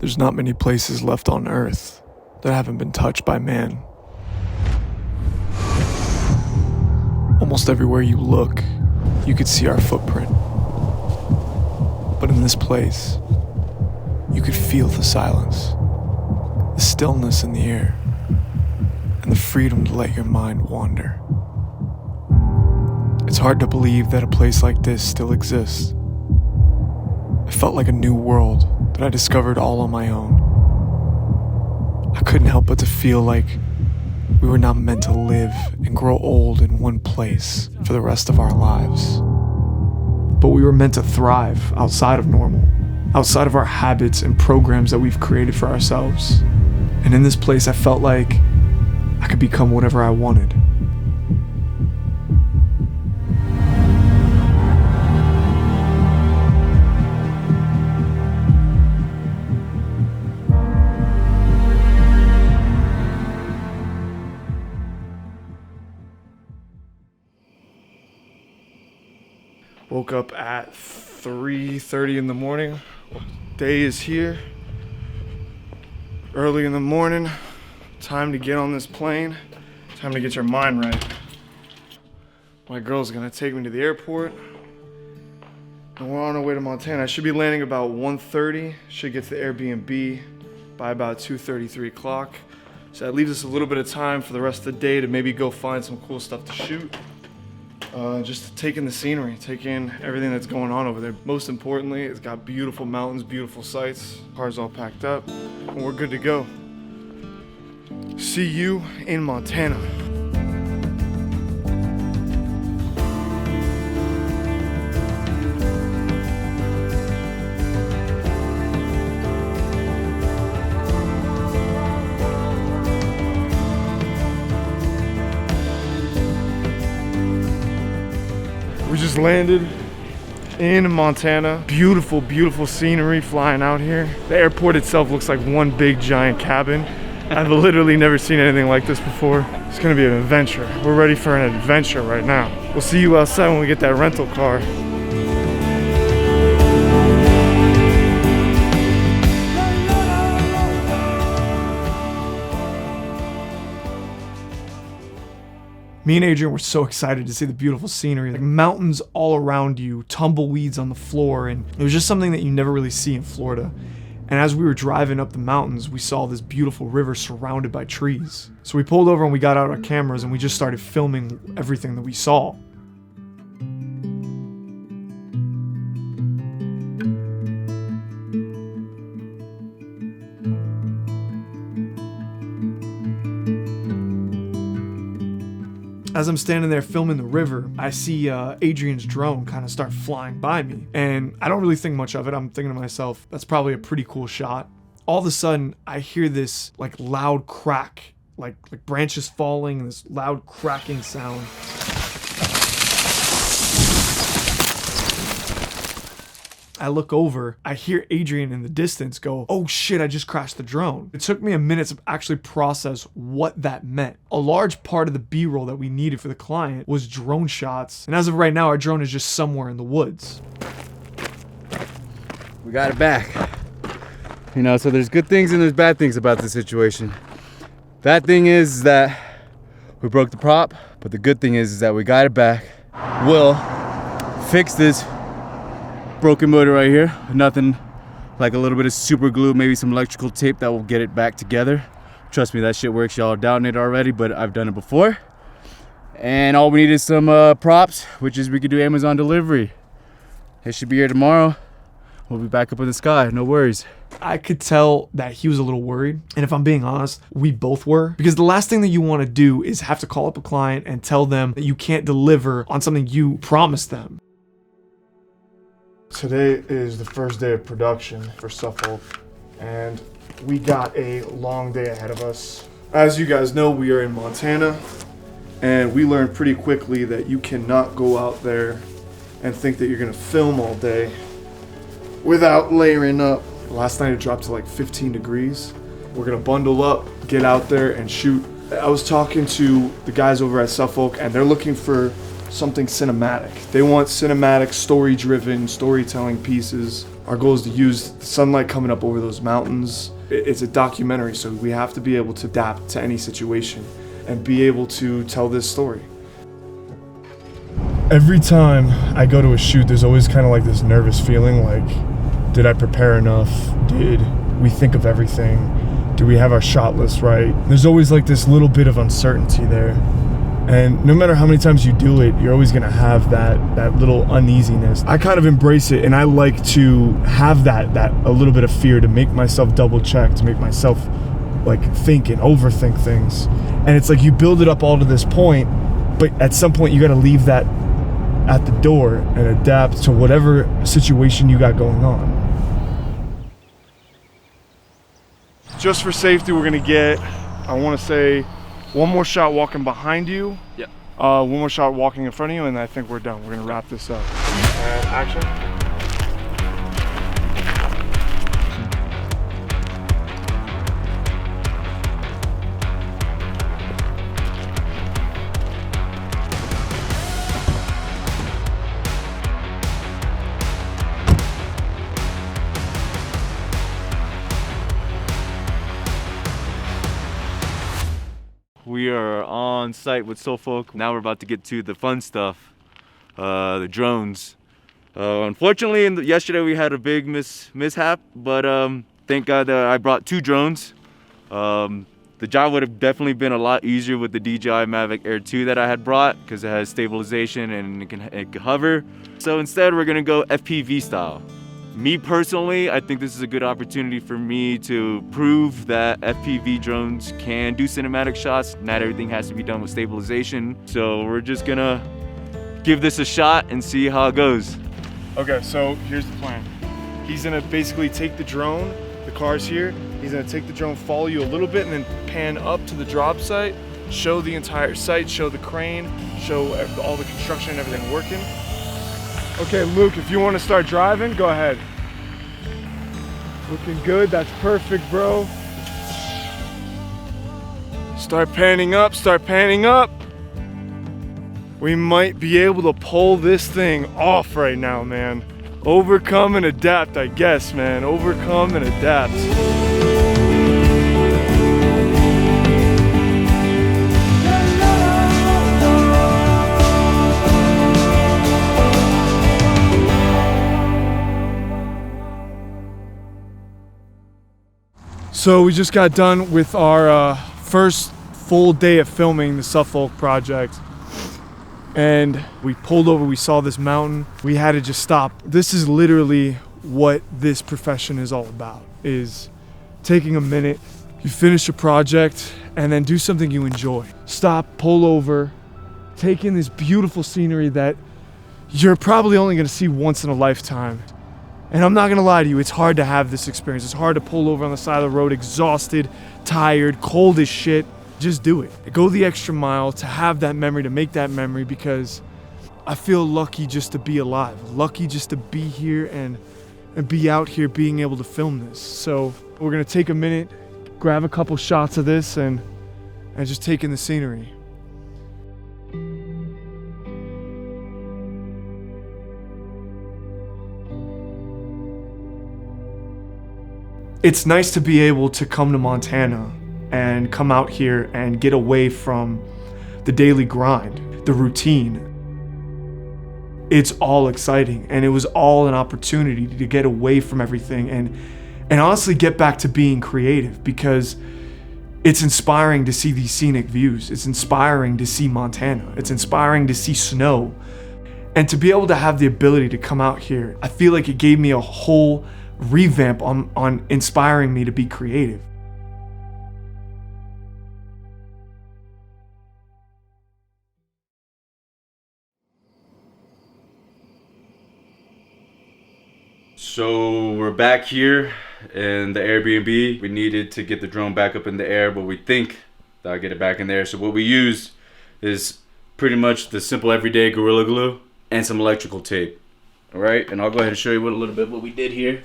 There's not many places left on Earth that haven't been touched by man. Almost everywhere you look, you could see our footprint. But in this place, you could feel the silence, the stillness in the air, and the freedom to let your mind wander. It's hard to believe that a place like this still exists. It felt like a new world that I discovered all on my own. I couldn't help but to feel like we were not meant to live and grow old in one place for the rest of our lives. But we were meant to thrive outside of normal, outside of our habits and programs that we've created for ourselves. And in this place, I felt like I could become whatever I wanted. Woke up at 3:30 in the morning. Day is here. Early in the morning. Time to get on this plane. Time to get your mind right. My girl's gonna take me to the airport. And we're on our way to Montana. I should be landing about 1:30. Should get to the Airbnb by about 2:30, 3 o'clock. So that leaves us a little bit of time for the rest of the day to maybe go find some cool stuff to shoot. Just take in the scenery, take in everything that's going on over there. Most importantly, it's got beautiful mountains, beautiful sights. Car's all packed up, and we're good to go. See you in Montana. We just landed in Montana. Beautiful, beautiful scenery flying out here. The airport itself looks like one big giant cabin. I've literally never seen anything like this before. It's gonna be an adventure. We're ready for an adventure right now. We'll see you outside when we get that rental car. Me and Adrian were so excited to see the beautiful scenery, like mountains all around you, tumbleweeds on the floor, and it was just something that you never really see in Florida. And as we were driving up the mountains, we saw this beautiful river surrounded by trees. So we pulled over and we got out our cameras and we just started filming everything that we saw. As I'm standing there filming the river, I see Adrian's drone kind of start flying by me. And I don't really think much of it. I'm thinking to myself, that's probably a pretty cool shot. All of a sudden, I hear this like loud crack, like branches falling, and this loud cracking sound. I look over, I hear Adrian in the distance go, "Oh shit, I just crashed the drone." It took me a minute to actually process what that meant. A large part of the B-roll that we needed for the client was drone shots. And as of right now, our drone is just somewhere in the woods. We got it back. You know, so there's good things and there's bad things about the situation. Bad thing is that we broke the prop, but the good thing is that we got it back. We'll fix this broken motor right here. Nothing like a little bit of super glue, maybe some electrical tape that will get it back together. Trust me, that shit works. Y'all are doubting it already, but I've done it before. And all we need is some props, which is we could do Amazon delivery. It should be here tomorrow. We'll be back up in the sky, no worries. I could tell that he was a little worried. And if I'm being honest, we both were. Because the last thing that you want to do is have to call up a client and tell them that you can't deliver on something you promised them. Today is the first day of production for Suffolk, and we got a long day ahead of us. As you guys know, we are in Montana, and we learned pretty quickly that you cannot go out there and think that you're gonna film all day without layering up. Last night it dropped to like 15 degrees. We're gonna bundle up, get out there and shoot. I was talking to the guys over at Suffolk, and they're looking for something cinematic. They want cinematic, story-driven, storytelling pieces. Our goal is to use the sunlight coming up over those mountains. It's a documentary, so we have to be able to adapt to any situation and be able to tell this story. Every time I go to a shoot, there's always kind of like this nervous feeling, like, did I prepare enough? Did we think of everything? Do we have our shot list right? There's always like this little bit of uncertainty there. And no matter how many times you do it, you're always gonna have that little uneasiness. I kind of embrace it, and I like to have that a little bit of fear, to make myself double check, to make myself like think and overthink things. And it's like you build it up all to this point, but at some point you gotta leave that at the door and adapt to whatever situation you got going on. Just for safety, we're gonna get, I wanna say, one more shot walking behind you. Yep. One more shot walking in front of you, and I think we're done. We're gonna wrap this up. And action. We are on site with Soulfolk. Now we're about to get to the fun stuff, the drones. Unfortunately, yesterday we had a big mishap, but thank God that I brought 2 drones. The job would have definitely been a lot easier with the DJI Mavic Air 2 that I had brought, because it has stabilization and it can hover. So instead, we're gonna go FPV style. Me personally, I think this is a good opportunity for me to prove that FPV drones can do cinematic shots. Not everything has to be done with stabilization. So we're just gonna give this a shot and see how it goes. Okay, so here's the plan. He's gonna basically take the drone, the car's here, he's gonna take the drone, follow you a little bit, and then pan up to the drop site, show the entire site, show the crane, show all the construction and everything working. Okay, Luke, if you want to start driving, go ahead. Looking good, that's perfect, bro. Start panning up, start panning up. We might be able to pull this thing off right now, man. Overcome and adapt, I guess, man. Overcome and adapt. So we just got done with our first full day of filming the Suffolk project, and we pulled over, we saw this mountain, we had to just stop. This is literally what this profession is all about, is taking a minute, you finish a project, and then do something you enjoy. Stop, pull over, take in this beautiful scenery that you're probably only gonna see once in a lifetime. And I'm not gonna lie to you, it's hard to have this experience. It's hard to pull over on the side of the road, exhausted, tired, cold as shit. Just do it. Go the extra mile to have that memory, to make that memory, because I feel lucky just to be alive. Lucky just to be here and be out here being able to film this. So we're gonna take a minute, grab a couple shots of this and just take in the scenery. It's nice to be able to come to Montana and come out here and get away from the daily grind, the routine. It's all exciting, and it was all an opportunity to get away from everything and honestly get back to being creative, because it's inspiring to see these scenic views. It's inspiring to see Montana. It's inspiring to see snow. And to be able to have the ability to come out here, I feel like it gave me a whole revamp on inspiring me to be creative. So we're back here in the Airbnb. We needed to get the drone back up in the air, but we think that'll get it back in there. So what we used is pretty much the simple everyday Gorilla Glue and some electrical tape. All right, and I'll go ahead and show you a little bit what we did here.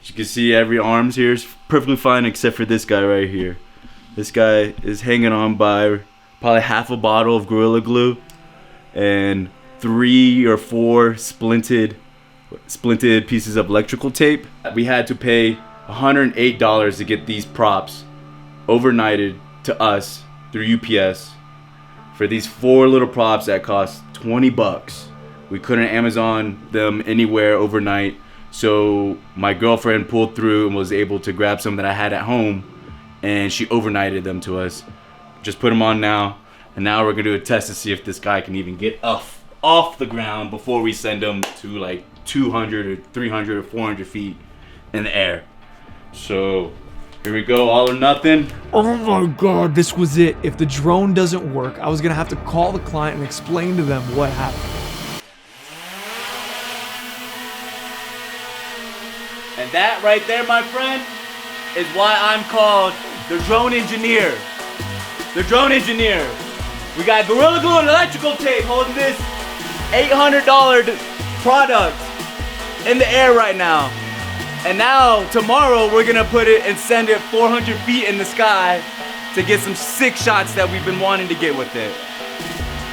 As you can see, every arms here is perfectly fine except for this guy right here. This guy is hanging on by probably half a bottle of Gorilla Glue and 3 or 4 splinted splinted pieces of electrical tape. We had to pay $108 to get these props overnighted to us through UPS for these 4 little props that cost $20. We couldn't Amazon them anywhere overnight, so my girlfriend pulled through and was able to grab some that I had at home, and she overnighted them to us. Just put them on now, and now we're gonna do a test to see if this guy can even get off the ground before we send him to like 200 or 300 or 400 feet in the air. So here we go, all or nothing. Oh my God, this was it. If the drone doesn't work, I was gonna have to call the client and explain to them what happened. And that right there, my friend, is why I'm called the drone engineer. The drone engineer. We got Gorilla Glue and electrical tape holding this $800 product in the air right now. And now, tomorrow, we're gonna put it and send it 400 feet in the sky to get some sick shots that we've been wanting to get with it.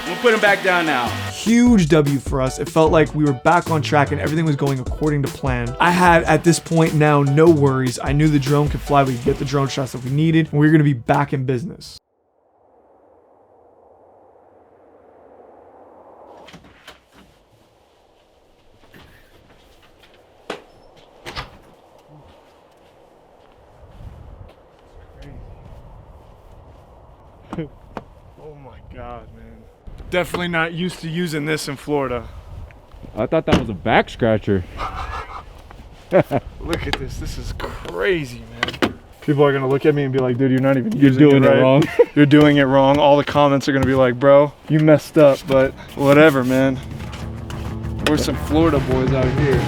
We'll put them back down now. Huge W for us. It felt like we were back on track and everything was going according to plan. I had, at this point now, no worries. I knew the drone could fly. We could get the drone shots that we needed, and we were gonna be back in business. Oh my God, man. Definitely not used to using this in Florida. I thought that was a back scratcher. Look at this. This is crazy, man. People are gonna look at me and be like, dude, you're not even You're using doing it right. wrong. You're doing it wrong. All the comments are gonna be like, bro, you messed up, but whatever, man. We're some Florida boys out here.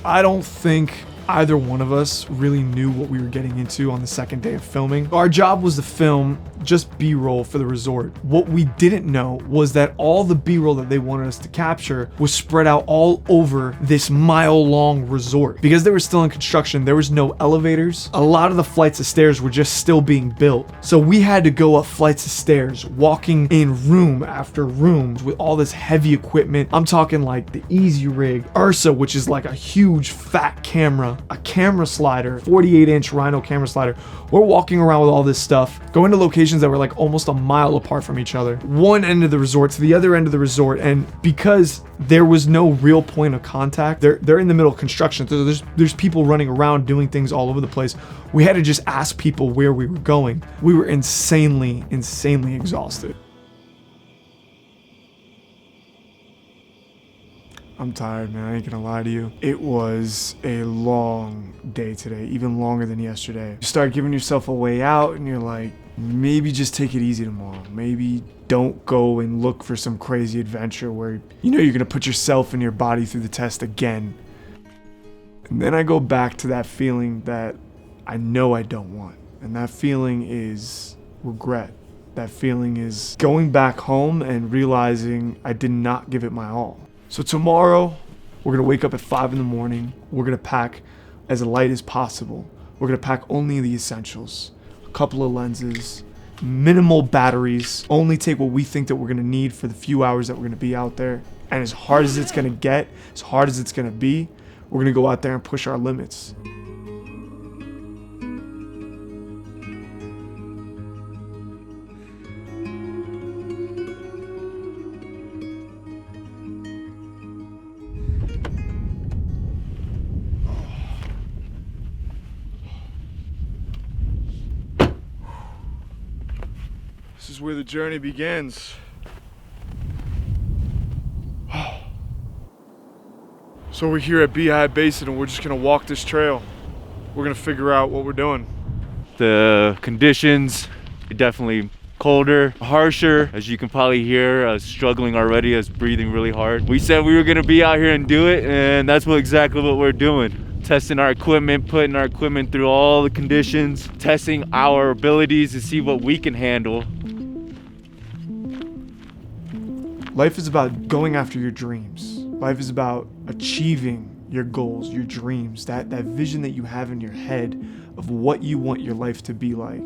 I don't think either one of us really knew what we were getting into on the second day of filming. Our job was to film just B-roll for the resort. What we didn't know was that all the B-roll that they wanted us to capture was spread out all over this mile-long resort. Because they were still in construction, there was no elevators. A lot of the flights of stairs were just still being built. So we had to go up flights of stairs, walking in room after room with all this heavy equipment. I'm talking like the Easy Rig, Ursa, which is like a huge fat camera, a camera slider, 48-inch Rhino camera slider. We're walking around with all this stuff, going to locations that were like almost a mile apart from each other. One end of the resort to the other end of the resort, and because there was no real point of contact, they're in the middle of construction, so there's people running around doing things all over the place. We had to just ask people where we were going. We were insanely exhausted. I'm tired, man. I ain't gonna lie to you. It was a long day today, even longer than yesterday. You start giving yourself a way out and you're like, maybe just take it easy tomorrow. Maybe don't go and look for some crazy adventure where you know you're gonna put yourself and your body through the test again. And then I go back to that feeling that I know I don't want. And that feeling is regret. That feeling is going back home and realizing I did not give it my all. So tomorrow, we're gonna wake up at 5 in the morning. We're gonna pack as light as possible. We're gonna pack only the essentials. A couple of lenses, minimal batteries, only take what we think that we're gonna need for the few hours that we're gonna be out there. And as hard as it's gonna get, as hard as it's gonna be, we're gonna go out there and push our limits. This is where the journey begins. So we're here at Beehive Basin and we're just gonna walk this trail. We're gonna figure out what we're doing. The conditions are definitely colder, harsher, as you can probably hear. I was struggling already, I was breathing really hard. We said we were gonna be out here and do it, and that's exactly what we're doing. Testing our equipment, putting our equipment through all the conditions, testing our abilities to see what we can handle. Life is about going after your dreams. Life is about achieving your goals, your dreams, that vision that you have in your head of what you want your life to be like.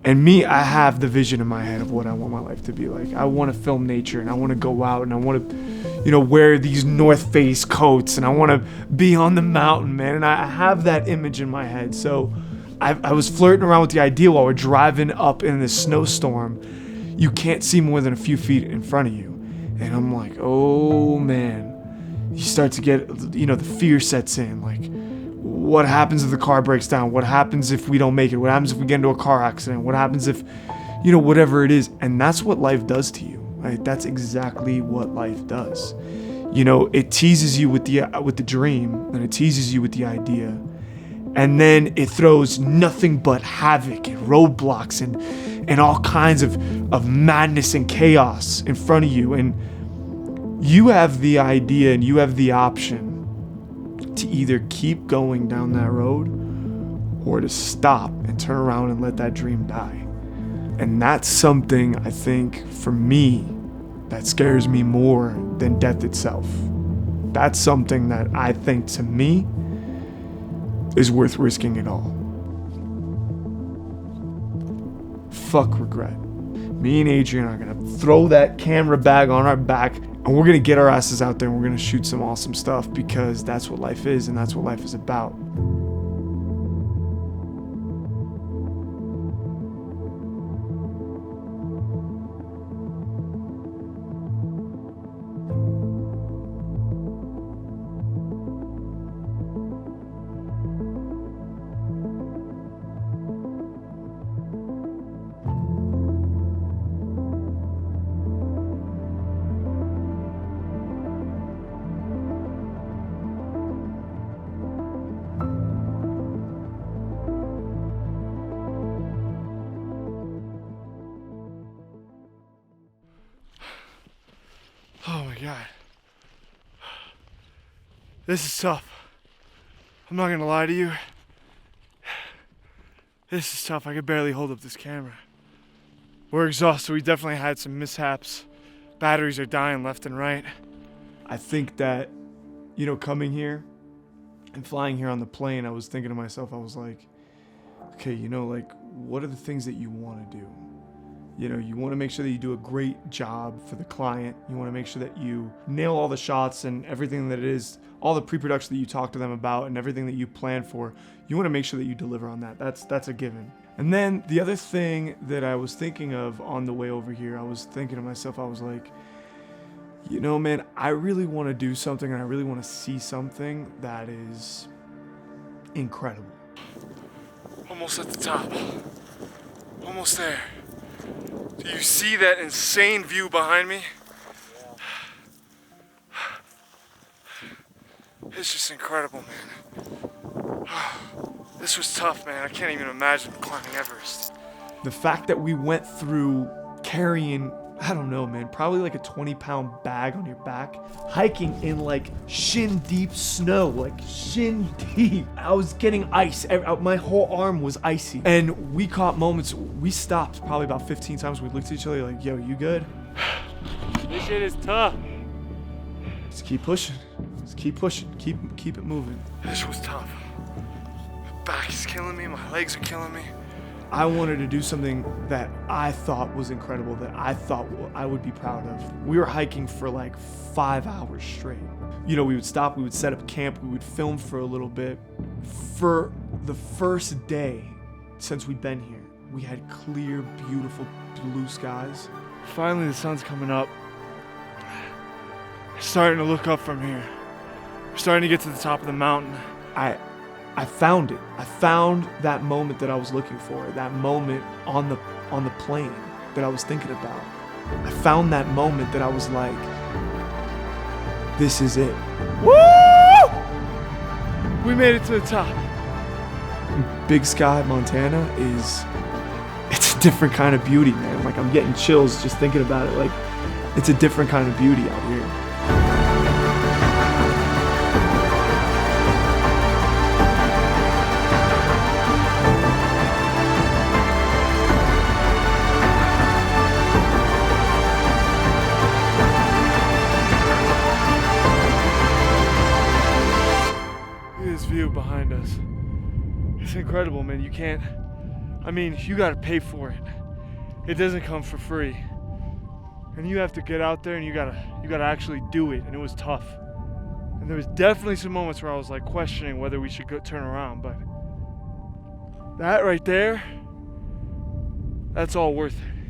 And me, I have the vision in my head of what I want my life to be like. I want to film nature, and I want to go out, and I want to, wear these North Face coats, and I want to be on the mountain, man. And I have that image in my head. So I was flirting around with the idea while we're driving up in this snowstorm. You can't see more than a few feet in front of you. And I'm like, oh man. You start to get, the fear sets in. Like, what happens if the car breaks down? What happens if we don't make it? What happens if we get into a car accident? What happens if, whatever it is? And that's what life does to you, right? That's exactly what life does. It teases you with the dream, and it teases you with the idea. And then it throws nothing but havoc and roadblocks and all kinds of madness and chaos in front of you. And you have the idea and you have the option to either keep going down that road or to stop and turn around and let that dream die. And that's something, I think, for me, that scares me more than death itself. That's something that I think, to me, is worth risking it all. Fuck regret. Me and Adrian are gonna throw that camera bag on our back, and we're gonna get our asses out there and we're gonna shoot some awesome stuff, because that's what life is, and that's what life is about. Oh my God. This is tough. I'm not gonna lie to you. This is tough. I could barely hold up this camera. We're exhausted. We definitely had some mishaps. Batteries are dying left and right. I think that, coming here and flying here on the plane, I was thinking to myself, I was like, okay, what are the things that you want to do? You want to make sure that you do a great job for the client. You want to make sure that you nail all the shots and everything that it is, all the pre-production that you talk to them about and everything that you plan for. You want to make sure that you deliver on that. That's a given. And then the other thing that I was thinking of on the way over here, I was thinking to myself, I was like, man, I really want to do something, and I really want to see something that is incredible. Almost at the top. Almost there. Do you see that insane view behind me? It's just incredible, man. This was tough, man. I can't even imagine climbing Everest. The fact that we went through carrying, I don't know, man, probably like a 20-pound bag on your back, hiking in like shin-deep snow, like shin-deep. I was getting ice. My whole arm was icy. And we caught moments, we stopped probably about 15 times. We looked at each other like, yo, you good? This shit is tough. Just keep pushing. Just keep pushing. Keep it moving. This was tough. My back is killing me. My legs are killing me. I wanted to do something that I thought was incredible, that I thought I would be proud of. We were hiking for like 5 hours straight. We would stop, we would set up camp, we would film for a little bit. For the first day since we've been here, we had clear, beautiful blue skies. Finally, the sun's coming up. It's starting to look up from here. We're starting to get to the top of the mountain. I found it. I found that moment that I was looking for, that moment on the plane that I was thinking about. I found that moment that I was like, this is it. Woo! We made it to the top. Big Sky, Montana it's a different kind of beauty, man. Like, I'm getting chills just thinking about it. Like, it's a different kind of beauty out here. View behind us. It's incredible, man. You can't I mean, you gotta pay for it. It doesn't come for free. And you have to get out there and you gotta actually do it, and it was tough. And there was definitely some moments where I was like questioning whether we should go turn around, but that right there, that's all worth it.